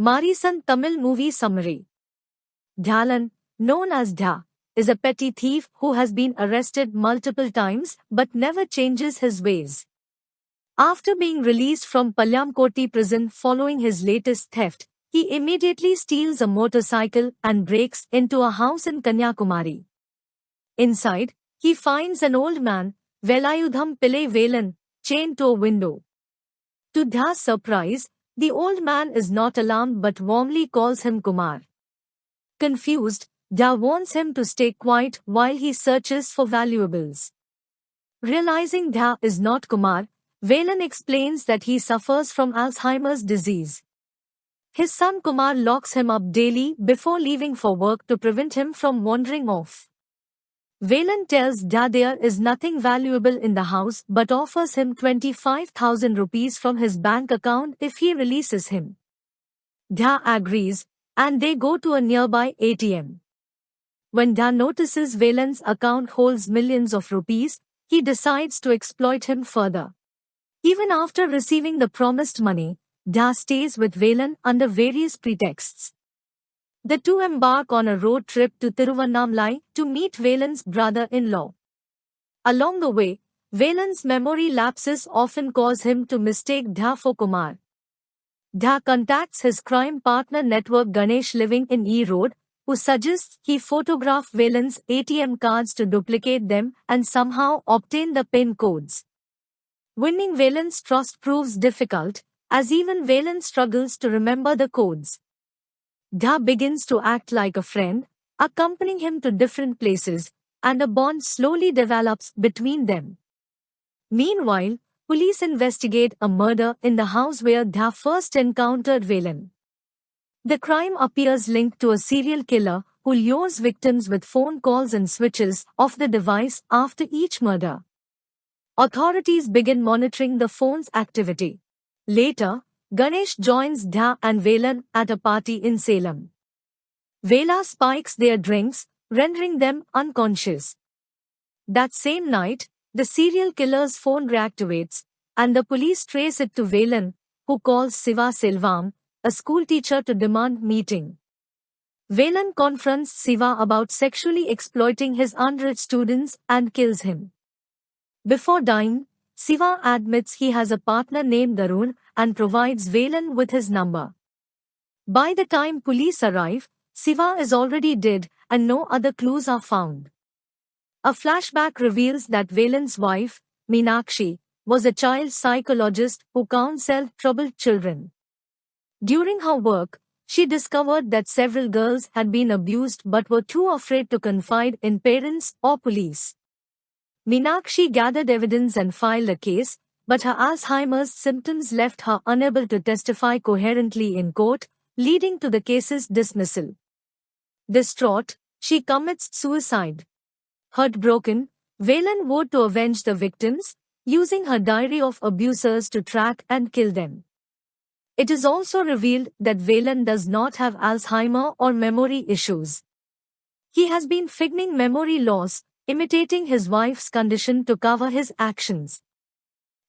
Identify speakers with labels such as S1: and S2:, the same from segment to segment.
S1: Marisan Tamil movie summary. Dhyalan, known as Dhya, is a petty thief who has been arrested multiple times but never changes his ways. After being released from Palyamkoti prison following his latest theft, he immediately steals a motorcycle and breaks into a house in Kanyakumari. Inside, he finds an old man, Velayudham Pillai Velan, chained to a window. To Dhya's surprise, the old man is not alarmed but warmly calls him Kumar. Confused, Dhya warns him to stay quiet while he searches for valuables. Realizing Dhya is not Kumar, Velan explains that he suffers from Alzheimer's disease. His son Kumar locks him up daily before leaving for work to prevent him from wandering off. Velan tells Dhya there is nothing valuable in the house but offers him 25,000 rupees from his bank account if he releases him. Dhya agrees, and they go to a nearby ATM. When Dhya notices Velan's account holds millions of rupees, he decides to exploit him further. Even after receiving the promised money, Dhya stays with Velan under various pretexts. The two embark on a road trip to Tiruvannamalai to meet Velan's brother-in-law. Along the way, Velan's memory lapses often cause him to mistake Dhya for Kumar. Dhya contacts his crime partner network Ganesh living in E Road, who suggests he photograph Velan's ATM cards to duplicate them and somehow obtain the PIN codes. Winning Velan's trust proves difficult, as even Velan struggles to remember the codes. Dhya begins to act like a friend, accompanying him to different places, and a bond slowly develops between them. Meanwhile, police investigate a murder in the house where Dhya first encountered Velan. The crime appears linked to a serial killer who lures victims with phone calls and switches off the device after each murder. Authorities begin monitoring the phone's activity. Later, Ganesh joins Dhya and Velan at a party in Salem. Vela spikes their drinks, rendering them unconscious. That same night, the serial killer's phone reactivates, and the police trace it to Velan, who calls Siva Selvam, a schoolteacher, to demand meeting. Velan confronts Siva about sexually exploiting his underage students and kills him. Before dying, Siva admits he has a partner named Arun and provides Velan with his number. By the time police arrive, Siva is already dead and no other clues are found. A flashback reveals that Velan's wife, Meenakshi, was a child psychologist who counseled troubled children. During her work, she discovered that several girls had been abused but were too afraid to confide in parents or police. Meenakshi gathered evidence and filed a case, but her Alzheimer's symptoms left her unable to testify coherently in court, leading to the case's dismissal. Distraught, she commits suicide. Heartbroken, Velan vowed to avenge the victims, using her diary of abusers to track and kill them. It is also revealed that Velan does not have Alzheimer or memory issues. He has been feigning memory loss, imitating his wife's condition to cover his actions.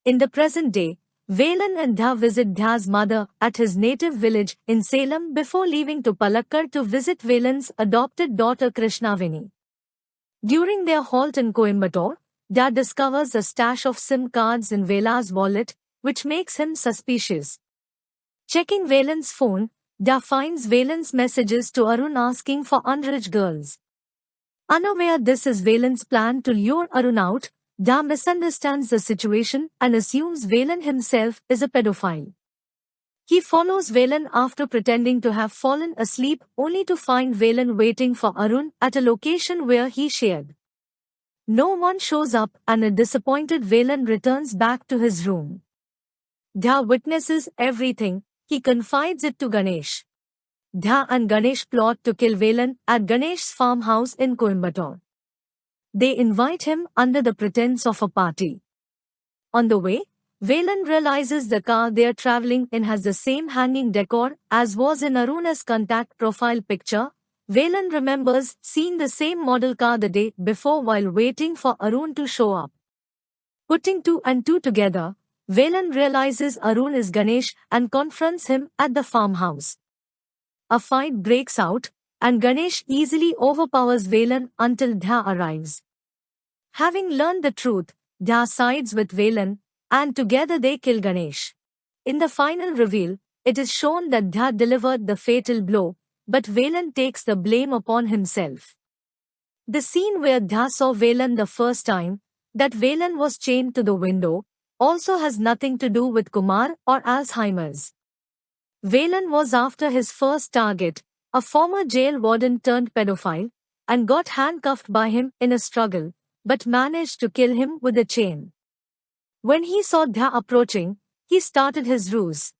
S1: In the present day, Velan and Dhya visit Dhya's mother at his native village in Salem before leaving to Palakkad to visit Velan's adopted daughter Krishnaveni. During their halt in Coimbatore, Dhya discovers a stash of SIM cards in Vela's wallet, which makes him suspicious. Checking Velan's phone, Dhya finds Velan's messages to Arun asking for underage girls. Unaware this is Velan's plan to lure Arun out, Dhya misunderstands the situation and assumes Velan himself is a pedophile. He follows Velan after pretending to have fallen asleep only to find Velan waiting for Arun at a location where he shared. No one shows up and a disappointed Velan returns back to his room. Dhya witnesses everything, he confides it to Ganesh. Dhya and Ganesh plot to kill Velan at Ganesh's farmhouse in Coimbatore. They invite him under the pretense of a party. On the way, Velan realizes the car they are traveling in has the same hanging decor as was in Arun's contact profile picture. Velan remembers seeing the same model car the day before while waiting for Arun to show up. Putting two and two together, Velan realizes Arun is Ganesh and confronts him at the farmhouse. a fight breaks out, and Ganesh easily overpowers Velan until Dhya arrives. Having learned the truth, Dhya sides with Velan, and together they kill Ganesh. In the final reveal, it is shown that Dhya delivered the fatal blow, but Velan takes the blame upon himself. The scene where Dhya saw Velan the first time, that Velan was chained to the window, also has nothing to do with Kumar or Alzheimer's. Velan was after his first target, a former jail warden turned pedophile, and got handcuffed by him in a struggle, but managed to kill him with a chain. When he saw Dhya approaching, he started his ruse.